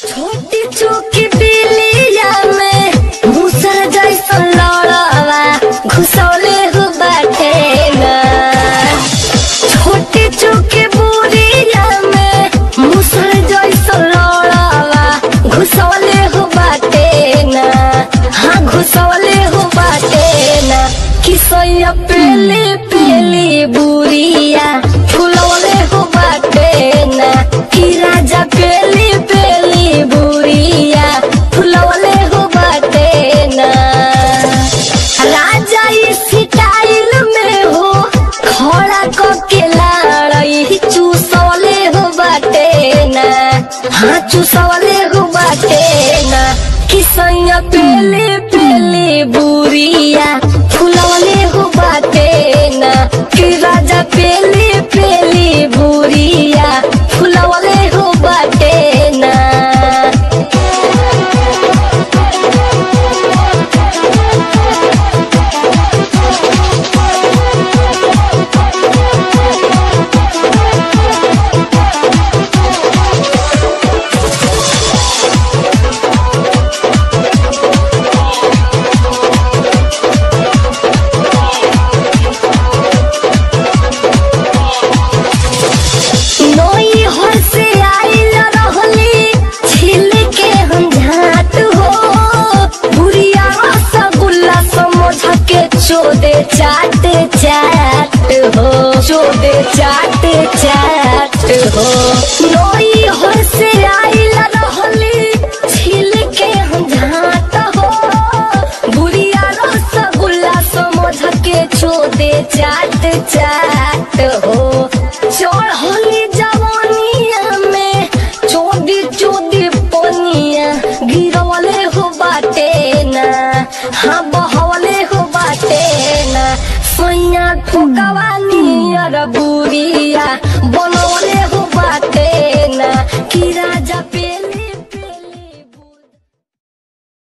छोटी चूकी बिलिया में मूसर जैसा लड़वा घुसौले हो बाटे ना। छोटी चूकी बुरिया में मूसर जैसा लड़वा घुसौले हो बाटे ना। हाँ घुसौले हो बाटे ना। किसैया पेली पेली बुरिया फुलौले हो बाटे ना। कि राजा पेली पेली बुरिया फुलौले हो बाटे ना। राजा इस स्टाइल में हो खड़ा करके लाड़ई चूसौले हो बाटे ना। हाँ चूसौले हो बाटे ना। किसैया पेली पेली बुरिया फुलौले हो बाटे ना। कि राजा पेली पेली बुरिया फुलौले हो बाटे ना। नोई हर से आइल रहली छिल के हम झाट हो। बुरिया रसगुल्ला समझ के चोदे चाट चाट हो। चोदे चाट चाट हो। नोई हर से आइल रहली छिल के हम झाट हो। बुरिया रसगुल्ला समझ के चोदे चाट चाट हो। चढ़ली जवानिया में चोदी चोदी पनिया गिरवले हो बाटे ना। हाँ बहवले हो बाटे ना। सैया ठोकवानी अर बुरिया बनवले